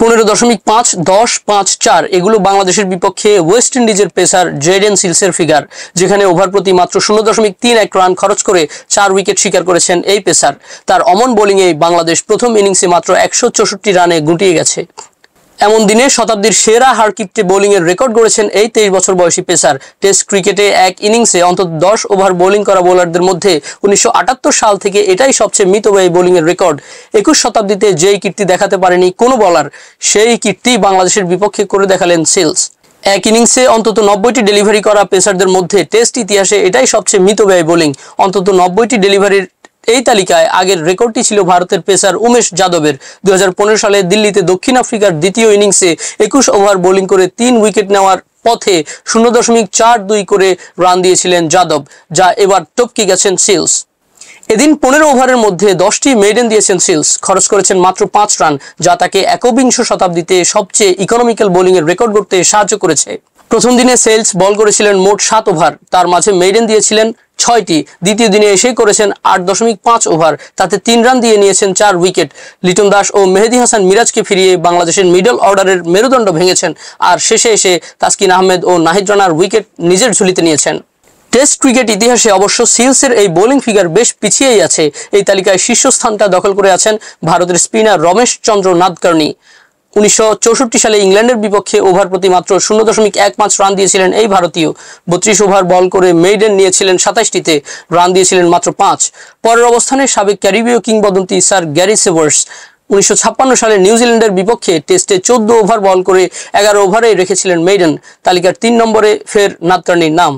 15.5, 10, 5, 4 এগুলো বাংলাদেশের বিপক্ষে ওয়েস্ট ইন্ডিজের পেসার জেডেন সিলসের ফিগার, যেখানে ওভার প্রতি মাত্র 0.31 রান খরচ করে 4 উইকেট শিকার করেছেন এই পেসার। তার অমন বোলিংয়ে বাংলাদেশ প্রথম ইনিংসে মাত্র 164 রানে গুটিয়ে গেছে। এমন দিনে শতাব্দীর সেরা হারকিপ্টে বোলিংয়ের রেকর্ড গড়েছেন এই 23 বছর বয়সী পেসার। টেস্ট ক্রিকেটে এক ইনিংসে অন্তত 10 ওভার বোলিং করা বোলারদের মধ্যে 1978 সাল থেকে এটাই সবচেয়ে মিতব্যয়ী বোলিংয়ের রেকর্ড। 21 শতাব্দীতে যেই কীর্তি দেখাতে পারেনি কোনো বোলার, সেই কীর্তি বাংলাদেশের বিপক্ষে করে দেখালেন সিলস। এক ইনিংসে অন্তত 90টি ডেলিভারি করা পেসারদের মধ্যে টেস্ট ইতিহাসে এটাই সবচেয়ে মিতব্যয়ী বোলিং। অন্তত 90টি ডেলিভারির এই তালিকায় আগের রেকর্ডটি ছিল ভারতের পেসার উমেশ যাদবের। 2015 সালে দিল্লিতে দক্ষিণ আফ্রিকার দ্বিতীয় ইনিংসে 21 ওভার বোলিং করে 3 উইকেট নেওয়ার পথে 0.42 করে রান দিয়েছিলেন যাদব, যা এবার টপকে গেছেন সিলস। এদিন 15 ওভারের মধ্যে 10টি মেডেন দিয়েছেন সিলস, খরচ করেছেন মাত্র 5 রান, যা তাকে একবিংশ শতাব্দীতে সবচেয়ে ইকোনমিক্যাল বোলিংয়ের রেকর্ড গড়তে সাহায্য করেছে। প্রথম দিনে সিলস বল করেছিলেন মোট 7 ওভার, তার মাঝে মেডেন দিয়েছিলেন 6টি। দ্বিতীয় দিনে এসেই করেছেন 8.5 ওভার, তাতে 3 রান দিয়ে নিয়েছেন 4 উইকেট। লিটন দাস ও মেহেদী হাসান মিরাজকে ফিরিয়ে বাংলাদেশের মিডল অর্ডারের মেরুদণ্ড ভেঙেছেন, আর শেষে এসে তাসকিন আহমেদ ও নাহিদ রানার উইকেট নিজের ঝুলিতে নিয়েছেন। টেস্ট ক্রিকেট ইতিহাসে অবশ্য সিলসের এই বোলিং ফিগার বেশ পিছিয়েই আছে। এই তালিকায় শীর্ষস্থানটা দখল করে আছেন ভারতের স্পিনার রমেশ চন্দ্র নাদকর্ণী। 1964 সালে ইংল্যান্ডের বিপক্ষে ওভার প্রতি মাত্র 0.15 রান দিয়েছিলেন এই ভারতীয়। 32 ওভার বল করে মেইডেন নিয়েছিলেন 27টিতে, রান দিয়েছিলেন মাত্র 5। পরের অবস্থানে সাবেক ক্যারিবীয় কিংবদন্তি স্যার গ্যারি সেভার্স। 1956 সালে নিউজিল্যান্ডের বিপক্ষে টেস্টে 14 ওভার বল করে 11 ওভারে রেখেছিলেন মেইডেন। তালিকার 3 নম্বরে ফের নাদকর্ণীর নাম।